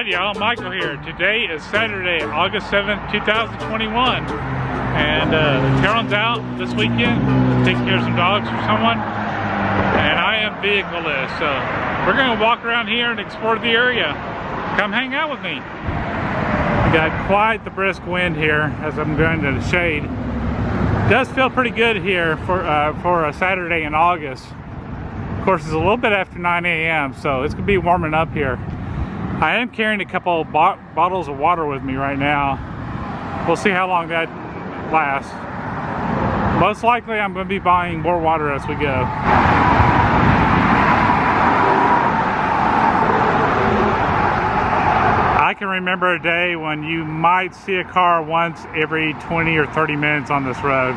Howdy y'all, Michael here. Today is Saturday, August 7th, 2021. And Carolyn's out this weekend, taking care of some dogs for someone. And I am vehicleless, so we're gonna walk around here and explore the area. Come hang out with me. We got quite the brisk wind here as I'm going to the shade. It does feel pretty good here for a Saturday in August. Of course, it's a little bit after 9 a.m., so it's gonna be warming up here. I am carrying a couple bottles of water with me right now. We'll see how long that lasts. Most likely I'm going to be buying more water as we go. I can remember a day when you might see a car once every 20 or 30 minutes on this road.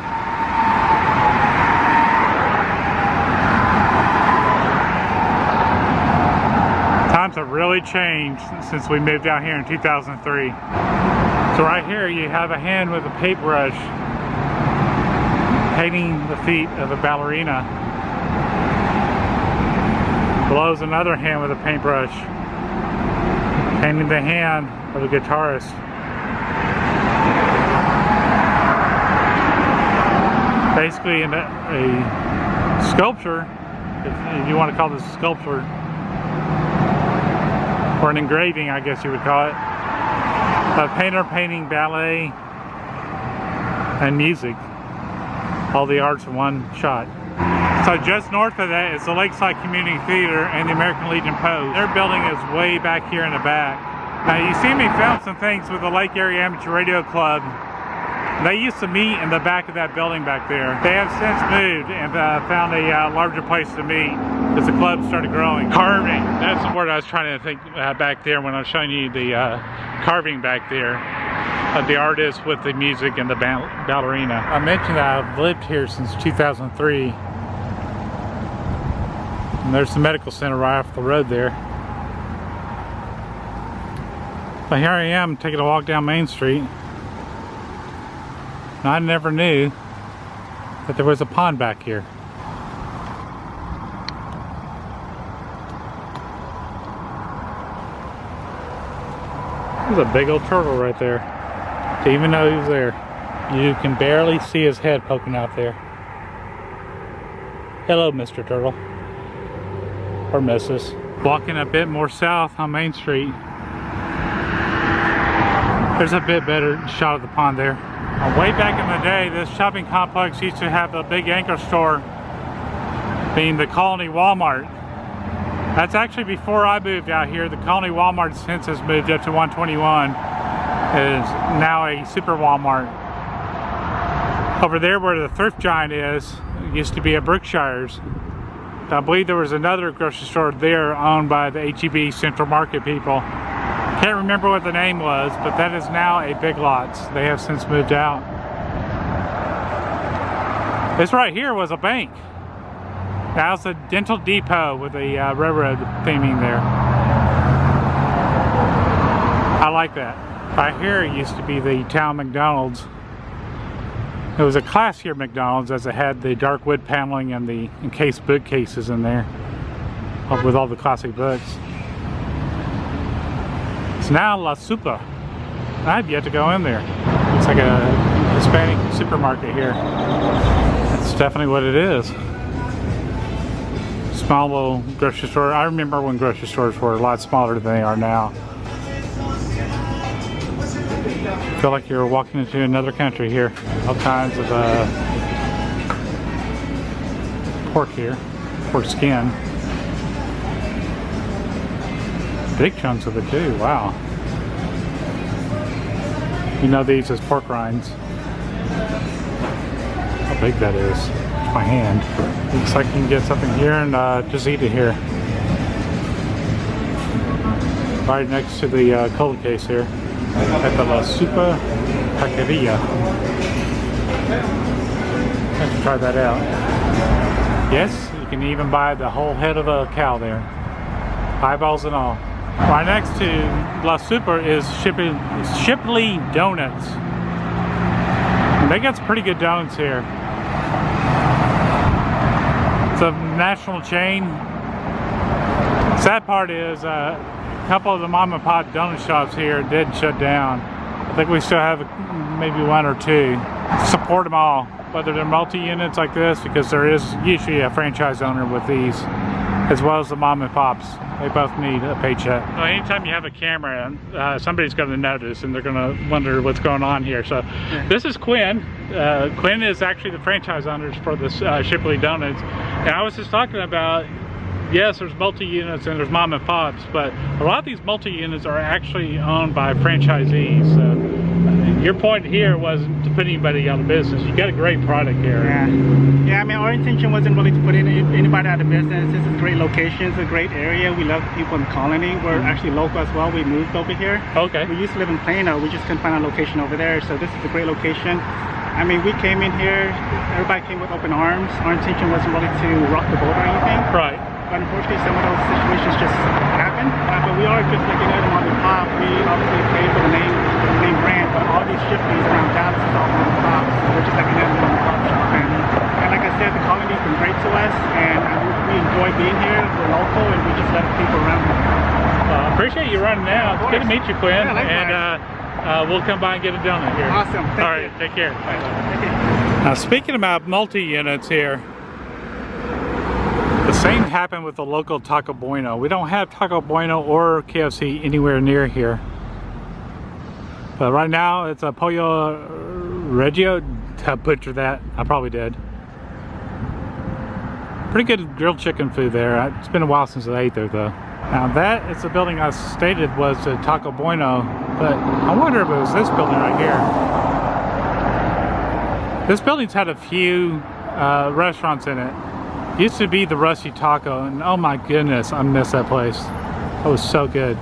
Times have really changed since we moved out here in 2003. So right here you have a hand with a paintbrush painting the feet of a ballerina. Below is another hand with a paintbrush painting the hand of a guitarist. Basically a sculpture, if you want to call this a sculpture, or an engraving, I guess you would call it. A painter painting ballet and music. All the arts in one shot. So just north of that is the Lakeside Community Theater and the American Legion Post. Their building is way back here in the back. Now you see me film some things with the Lake Area Amateur Radio Club. They used to meet in the back of that building back there. They have since moved and found a larger place to meet as the club started growing. Carving, that's the word I was trying to think back there when I was showing you the carving back there of the artist with the music and the ballerina. I mentioned that I've lived here since 2003. And there's the medical center right off the road there. But here I am taking a walk down Main Street. And I never knew that there was a pond back here. There's a big old turtle right there. To even know he was there. You can barely see his head poking out there. Hello, Mr. Turtle. Or Mrs. Walking a bit more south on Main Street. There's a bit better shot of the pond there. Way back in the day, this shopping complex used to have a big anchor store, being the Colony Walmart. That's actually before I moved out here. The Colony Walmart since has moved up to 121. It is now a super Walmart. Over there where the Thrift Giant is, it used to be a Brookshire's. I believe there was another grocery store there owned by the H-E-B Central Market people. Can't remember what the name was, but that is now a Big Lots. They have since moved out. This right here was a bank. Now it's a dental depot with a railroad theming there. I like that. Right here it used to be the town McDonald's. It was a classier McDonald's as it had the dark wood paneling and the encased bookcases in there with all the classic books. It's now La Supa. I've yet to go in there. It's like a Hispanic supermarket here. That's definitely what it is. Small little grocery store. I remember when grocery stores were a lot smaller than they are now. I feel like you're walking into another country here. All kinds of pork here, pork skin. Big chunks of it too, wow. You know these as pork rinds. How big that is. It's my hand. Looks like you can get something here and just eat it here. Right next to the cold case here at the La Supa Taqueria. Let's try that out. Yes, you can even buy the whole head of a cow there. Eyeballs and all. Right next to La Supa is Shipley Donuts. And they got some pretty good donuts here. It's a national chain. Sad part is a couple of the mom and pop donut shops here did shut down. I think we still have maybe one or two. Support them all, whether they're multi-units like this, because there is usually a franchise owner with these, as well as the mom and pops. They both need a paycheck. Well, anytime you have a camera, somebody's going to notice and they're going to wonder what's going on here. So this is Quinn. Quinn is actually the franchise owners for this Shipley Donuts. And I was just talking about, yes, there's multi-units and there's mom and pops, but a lot of these multi-units are actually owned by franchisees. So your point here wasn't to put anybody out of business. You got a great product here. Yeah, I mean, our intention wasn't really to put anybody out of business. This is a great location. It's a great area. We love the people in the colony. We're actually local as well. We moved over here. Okay. We used to live in Plano. We just couldn't find a location over there. So this is a great location. I mean, we came in here, everybody came with open arms. Our intention wasn't really to rock the boat or anything. Right. But unfortunately, some of those situations just happen. But we are just like another mom and pop. We obviously pay for the name brand, but all these Shipleys around Dallas is all mom and pop. So we're just like another mom and pop shop. And like I said, the colony's been great to us, and we enjoy being here. We're local, and we just let people around. Appreciate you running out. It's good to meet you, Quinn. Yeah, and we'll come by and get a donut here. Awesome. All right, take care. Now, speaking about multi-units here, the same happened with the local Taco Bueno. We don't have Taco Bueno or KFC anywhere near here. But right now, it's a Pollo Reggio. I butchered that. I probably did. Pretty good grilled chicken food there. It's been a while since I ate there, though. Now that is the building I stated was the Taco Bueno, but I wonder if it was this building right here. This building's had a few restaurants in it. Used to be the Rusty Taco, and oh my goodness, I miss that place. It was so good.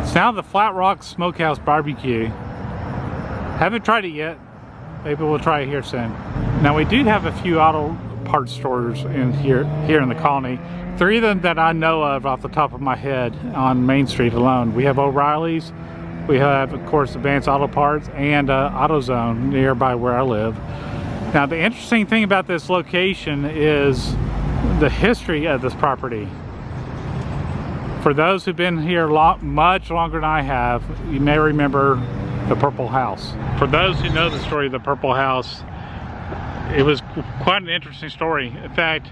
It's now the Flat Rock Smokehouse Barbecue. Haven't tried it yet. Maybe we'll try it here soon. Now we do have a few auto parts stores in here in the colony. 3 of them that I know of off the top of my head on Main Street alone. We have O'Reilly's, we have of course Advanced Auto Parts, and AutoZone nearby where I live. Now the interesting thing about this location is the history of this property. For those who've been here much longer than I have, you may remember the Purple House. For those who know the story of the Purple House, it was quite an interesting story. In fact,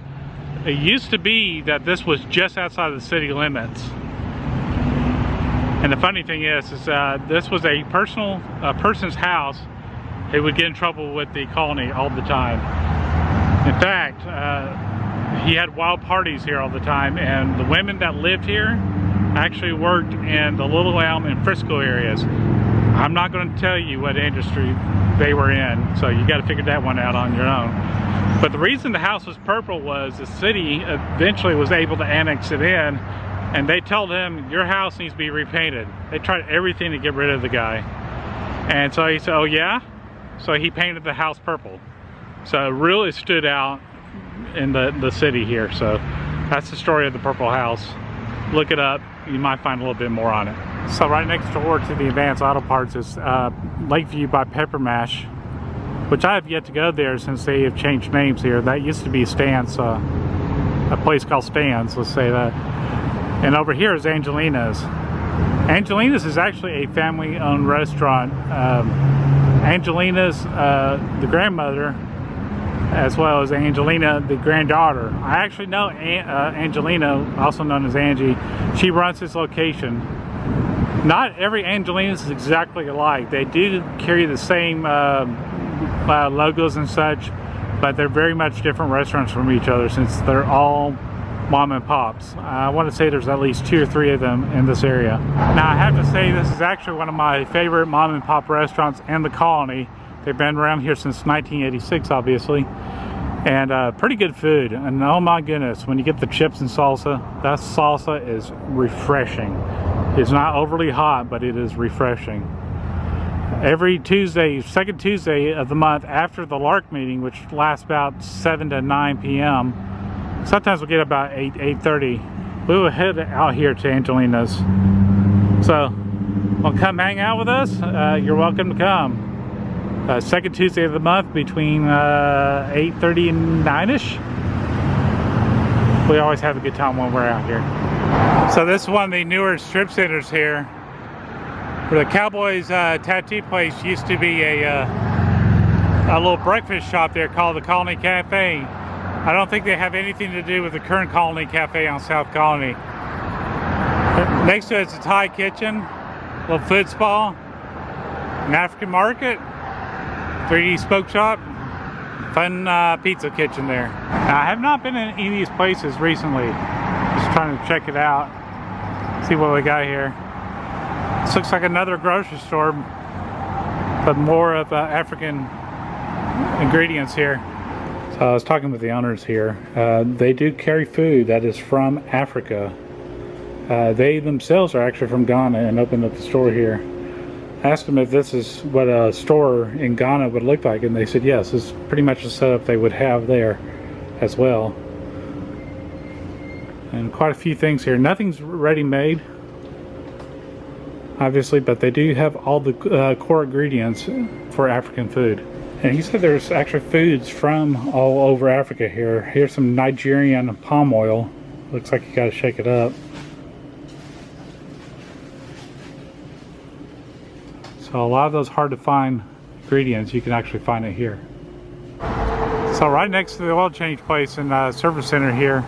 it used to be that this was just outside of the city limits. And the funny thing is this was a person's house who would get in trouble with the colony all the time. In fact, he had wild parties here all the time, and the women that lived here actually worked in the Little Elm and Frisco areas. I'm not going to tell you what industry they were in, so you got to figure that one out on your own. But the reason the house was purple was the city eventually was able to annex it in, and they told him, your house needs to be repainted. They tried everything to get rid of the guy. And so he said, oh yeah? So he painted the house purple. So it really stood out in the city here. So that's the story of the Purple House. Look it up, you might find a little bit more on it. So right next door to the Advanced Auto Parts is Lakeview by Pepper Mash, which I have yet to go there since they have changed names here. That used to be Stan's, a place called Stan's, let's say that. And over here is Angelina's. Angelina's is actually a family-owned restaurant. Angelina's, the grandmother, as well as Angelina, the granddaughter. I actually know Angelina, also known as Angie. She runs this location. Not every Angelina's is exactly alike. They do carry the same logos and such, but they're very much different restaurants from each other since they're all mom and pops. I want to say there's at least 2 or 3 of them in this area. Now I have to say this is actually one of my favorite mom and pop restaurants in the colony. They've been around here since 1986, obviously. And pretty good food. And oh my goodness, when you get the chips and salsa, that salsa is refreshing. It's not overly hot, but it is refreshing. Every Tuesday, second Tuesday of the month after the LARC meeting, which lasts about 7 to 9 p.m. Sometimes we'll get about 8:30. We will head out here to Angelina's. So, well, come hang out with us. You're welcome to come. Second Tuesday of the month between 8:30 and 9ish. We always have a good time when we're out here. So this is one of the newer strip centers here, where the Cowboys tattoo place used to be a little breakfast shop there called the Colony Cafe. I don't think they have anything to do with the current Colony Cafe on South Colony. Next to it's a Thai kitchen, a little food spa, an African market, 3D smoke shop, fun pizza kitchen there. Now, I have not been in any of these places recently. Just trying to check it out, see what we got here. This looks like another grocery store, but more of African ingredients here. So I was talking with the owners here. They do carry food that is from Africa. They themselves are actually from Ghana and opened up the store here. I asked them if this is what a store in Ghana would look like, and they said yes, this is pretty much the setup they would have there as well. And quite a few things here. Nothing's ready-made, obviously, but they do have all the core ingredients for African food. And he said there's actually foods from all over Africa here. Here's some Nigerian palm oil. Looks like you gotta shake it up. So a lot of those hard to find ingredients, you can actually find it here. So right next to the oil change place and service center here,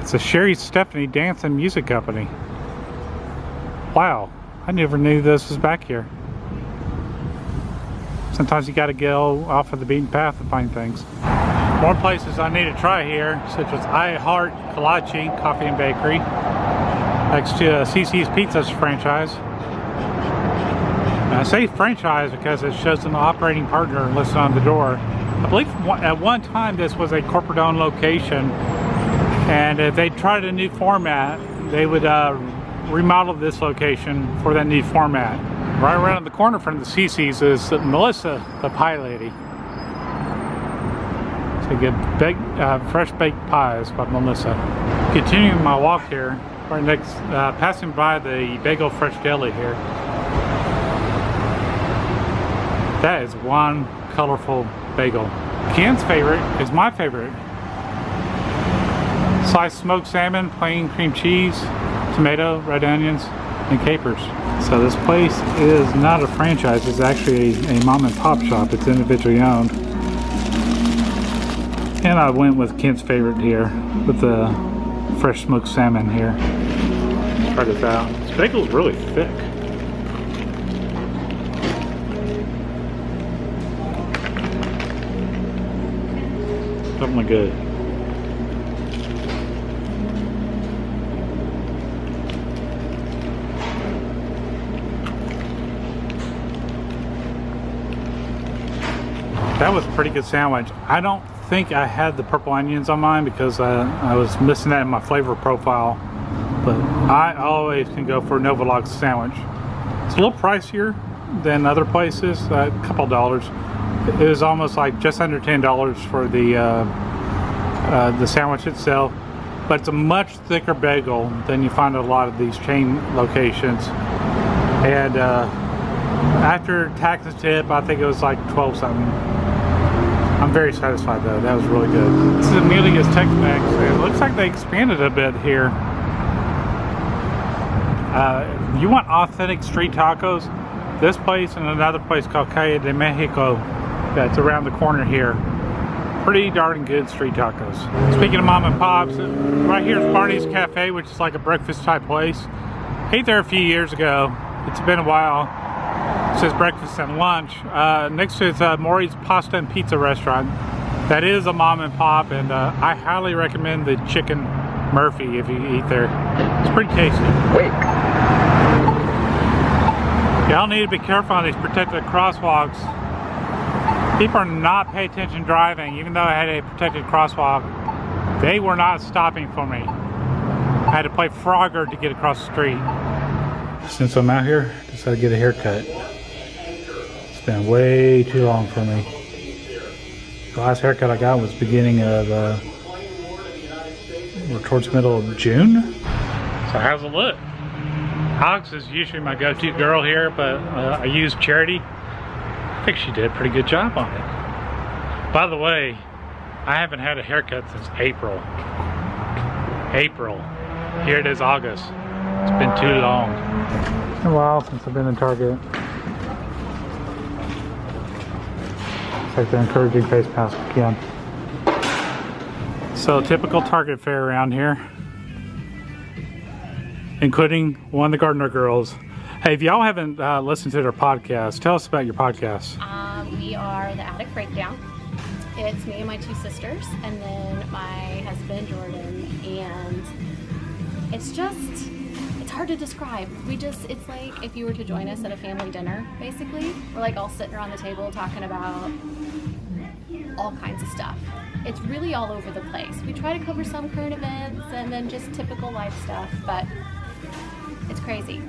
it's a Sherry Stephanie Dance and Music Company. Wow, I never knew this was back here. Sometimes you gotta go off of the beaten path to find things. More places I need to try here, such as I Heart Kalachi Coffee and Bakery, next to CC's Pizza's franchise. I say franchise because it shows an operating partner listed on the door. I believe at one time this was a corporate-owned location, and if they tried a new format, they would remodel this location for that new format. Right around the corner from the CC's is Melissa, the pie lady. So you get fresh baked pies by Melissa. Continuing my walk here, right next, passing by the Bagel Fresh Deli here. That is one colorful bagel. Ken's favorite is my favorite. Sliced smoked salmon, plain cream cheese, tomato, red onions, and capers. So this place is not a franchise, it's actually a mom and pop shop. It's individually owned. And I went with Kent's favorite here, with the fresh smoked salmon here. Let's try this out. This bagel's really thick. Definitely good. That was a pretty good sandwich. I don't think I had the purple onions on mine because I was missing that in my flavor profile. But I always can go for a Novolog sandwich. It's a little pricier than other places, a couple dollars. It was almost like just under $10 for the sandwich itself, but it's a much thicker bagel than you find at a lot of these chain locations. And after tax and tip, I think it was like 12 something. I'm very satisfied though. That was really good. This is Amelia's Tex-Mex. It looks like they expanded a bit here. If you want authentic street tacos, this place and another place called Calle de Mexico that's around the corner here, pretty darn good street tacos. Speaking of mom and pops, right here is Barney's Cafe, which is like a breakfast type place. Ate there a few years ago. It's been a while. It says breakfast and lunch. Next to it is Maury's Pasta and Pizza Restaurant. That is a mom and pop, and I highly recommend the Chicken Murphy if you eat there. It's pretty tasty. Wait. Y'all need to be careful on these protected crosswalks. People are not paying attention driving, even though I had a protected crosswalk. They were not stopping for me. I had to play Frogger to get across the street. Since I'm out here, decided to get a haircut. It's been way too long for me. The last haircut I got was beginning of, or towards the middle of June. So how's it look? Alex is usually my go-to girl here, but I used Charity. I think she did a pretty good job on it. By the way, I haven't had a haircut since April. Here it is August. It's been too long. It's been a while since I've been in Target. It's like the encouraging face mask again. So typical Target fare around here, including one of the Gardner girls. Hey, if y'all haven't listened to their podcast, tell us about your podcast. We are the Attic Breakdown. It's me and my two sisters, and then my husband Jordan, and it's hard to describe. It's like if you were to join us at a family dinner, basically. We're like all sitting around the table talking about all kinds of stuff. It's really all over the place. We try to cover some current events and then just typical life stuff, but it's crazy.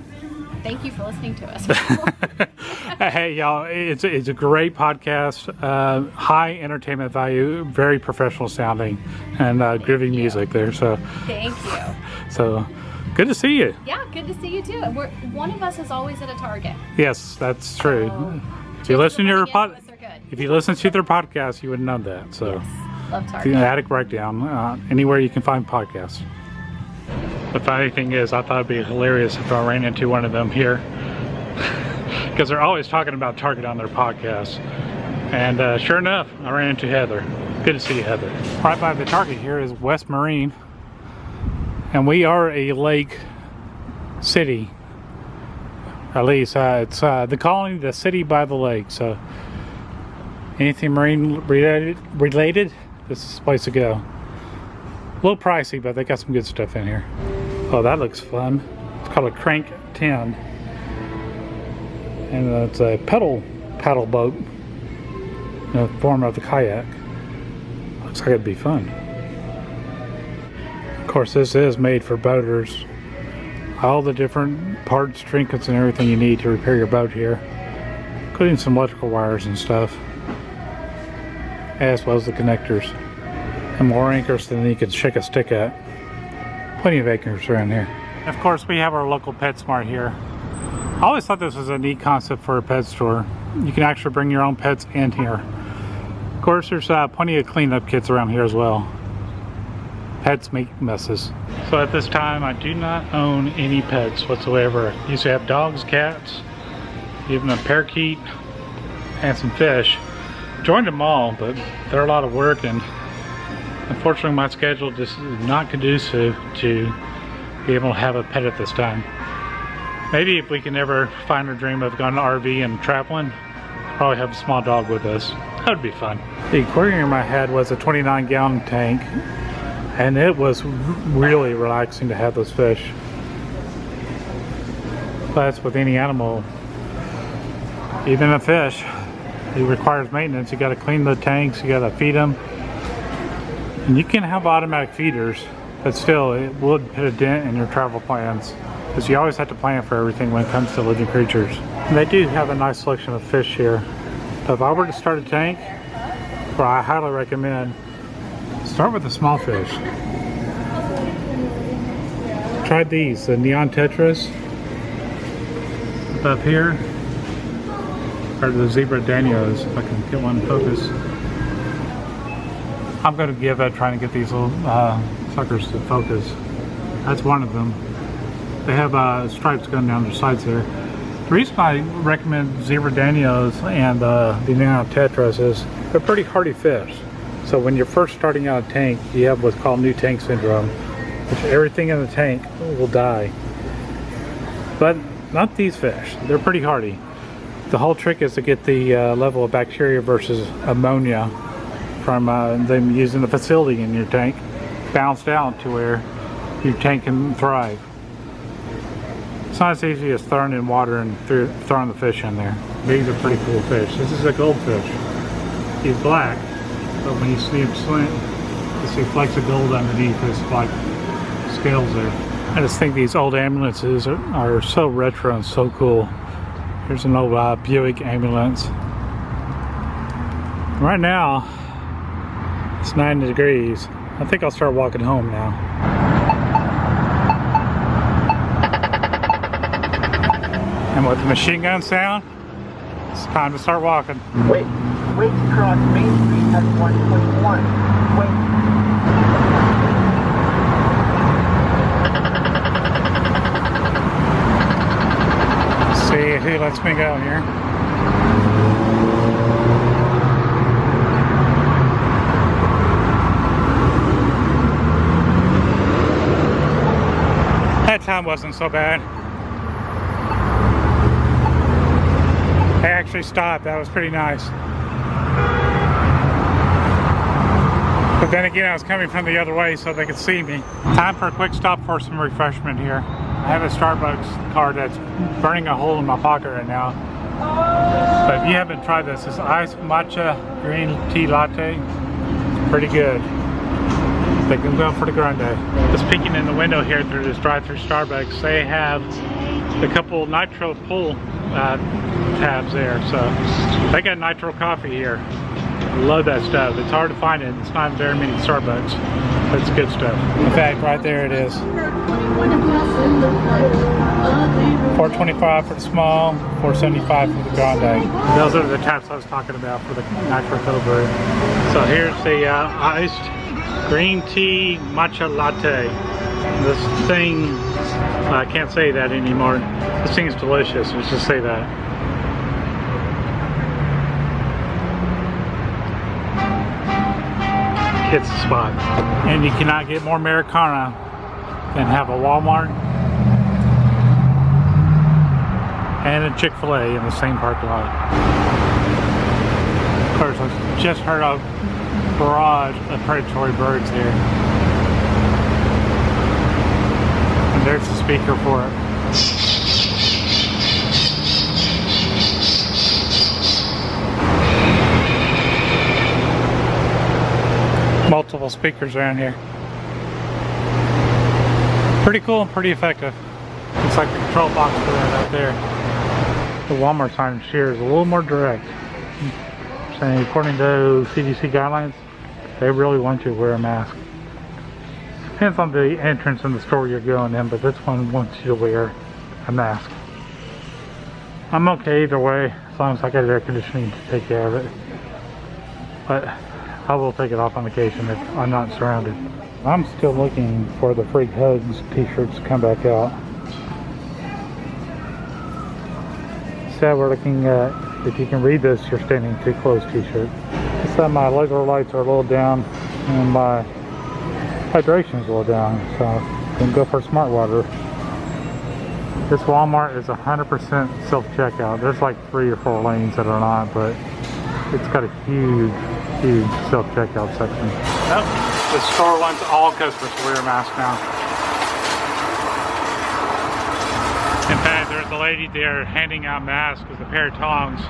Thank you for listening to us. Hey y'all, it's a great podcast, high entertainment value, very professional sounding, and groovy music there. So thank you. So good to see you. Yeah, good to see you too. One of us is always at a Target. Yes, that's true. So, if you listen to their podcast, you would know that. So yes, love Target. The Attic Breakdown, anywhere you can find podcasts. The funny thing is, I thought it'd be hilarious if I ran into one of them here, because they're always talking about Target on their podcast. And sure enough, I ran into Heather. Good to see you, Heather. Right by the Target here is West Marine, and we are a lake city. At least it's the colony, the city by the lake. So anything marine related, this is the place to go. A little pricey, but they got some good stuff in here. Oh, that looks fun. It's called a Crank 10. And it's a paddle boat in the form of a kayak. Looks like it'd be fun. Of course, this is made for boaters. All the different parts, trinkets, and everything you need to repair your boat here, including some electrical wires and stuff, as well as the connectors. And more anchors than you could shake a stick at. Plenty of anchors around here. Of course, we have our local PetSmart here. I always thought this was a neat concept for a pet store. You can actually bring your own pets in here. Of course, there's plenty of cleanup kits around here as well. Pets make messes. So at this time, I do not own any pets whatsoever. I used to have dogs, cats, even a parakeet, and some fish. Joined them all, but they're a lot of work, and unfortunately my schedule just is not conducive to be able to have a pet at this time. Maybe if we can ever find our dream of going to RV and traveling, probably have a small dog with us. That would be fun. The aquarium I had was a 29-gallon tank, and it was really relaxing to have those fish. But that's with any animal, even a fish. It requires maintenance. You got to clean the tanks, you got to feed them. And you can have automatic feeders, but still it would put a dent in your travel plans, because you always have to plan for everything when it comes to living creatures. And they do have a nice selection of fish here. So if I were to start a tank, well, I highly recommend start with the small fish. Tried these, the neon tetras up here, or the zebra danios. If I can get one in focus. I'm going to give trying to get these little suckers to focus. That's one of them. They have stripes going down their sides there. The reason I recommend zebra danios and the neon tetras is they're pretty hardy fish. So when you're first starting out a tank, you have what's called new tank syndrome, which everything in the tank will die. But not these fish. They're pretty hardy. The whole trick is to get the level of bacteria versus ammonia from them using the facility in your tank balanced out to where your tank can thrive. It's not as easy as throwing in water and throwing the fish in there. These are pretty cool fish. This is a goldfish. He's black, but when you see him slant, you see flecks of gold underneath his like scales there. I just think these old ambulances are so retro and so cool. Here's an old Buick ambulance. Right now, it's 90 degrees. I think I'll start walking home now. And with the machine gun sound, it's time to start walking. Wait to cross Main Street at 121. Wait. See who lets me go here. That time wasn't so bad. I actually stopped. That was pretty nice. But then again, I was coming from the other way so they could see me. Time for a quick stop for some refreshment here. I have a Starbucks card that's burning a hole in my pocket right now. But if you haven't tried this, it's iced matcha green tea latte. It's pretty good. They can go for the grande. Just peeking in the window here through this drive-through Starbucks, they have a couple nitro pull tabs there. So they got nitro coffee here. Love that stuff. It's hard to find it. It's not very many Starbucks, but it's good stuff. In fact, right there it is. $4.25 for the small, $4.75 for the grande. Those are the tabs I was talking about for the nitro cold brew. So here's the iced green tea matcha latte. This thing, I can't say that anymore. This thing is delicious. Let's just say that. Hits the spot. And you cannot get more Americana than have a Walmart and a Chick-fil-A in the same parking lot. Of course, I just heard a barrage of predatory birds here. And there's the speaker for it. Multiple speakers around here. Pretty cool and pretty effective. Looks like the control box for that out there. The Walmart sign here is a little more direct. Saying according to CDC guidelines, they really want you to wear a mask. Depends on the entrance in the store you're going in, but this one wants you to wear a mask. I'm okay either way, as long as I got air conditioning to take care of it. But I will take it off on occasion if I'm not surrounded. I'm still looking for the Freak Hugs t-shirts to come back out. So we're looking at, if you can read this, you're standing too close t-shirt. So my laser lights are a little down and my hydration is a little down, so I'm going to go for smart water. This Walmart is 100% self-checkout. There's like 3 or 4 lanes that are not, but it's got a huge self-checkout section. Yep, the store wants all customers to wear a mask now. In fact, there's a lady there handing out masks with a pair of tongs.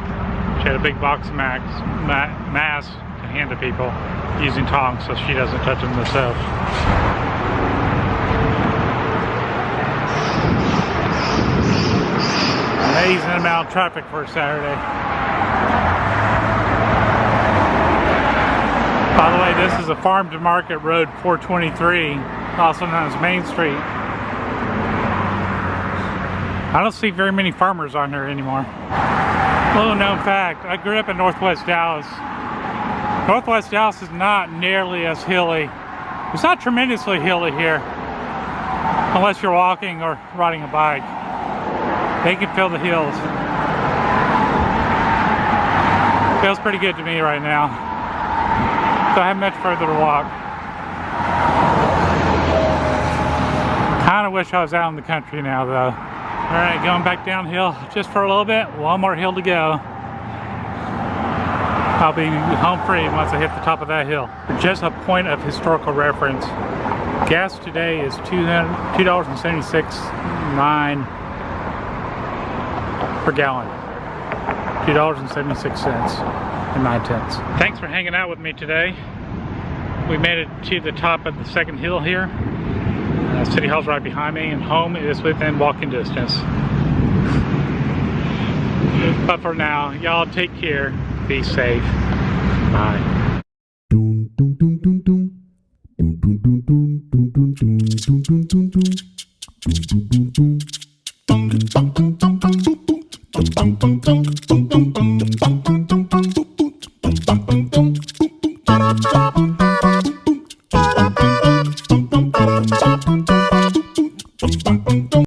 She had a big box of masks to hand to people using tongs so she doesn't touch them herself. Amazing amount of traffic for a Saturday. By the way, this is a farm to market road 423, also known as Main Street. I don't see very many farmers on here anymore. Little known fact, I grew up in Northwest Dallas. Northwest Dallas is not nearly as hilly. It's not tremendously hilly here, unless you're walking or riding a bike. They can feel the hills. Feels pretty good to me right now. So I have much further to walk. Kind of wish I was out in the country now though. Alright, going back downhill just for a little bit. One more hill to go. I'll be home free once I hit the top of that hill. Just a point of historical reference. Gas today is $2.76.9 per gallon. $2.76. and 9/10. Thanks for hanging out with me today. We made it to the top of the second hill here. City Hall's right behind me, and home is within walking distance. But for now, y'all take care, be safe, bye. Bum bum bum bum bum bum bum bum bum bum bum bum bum bum.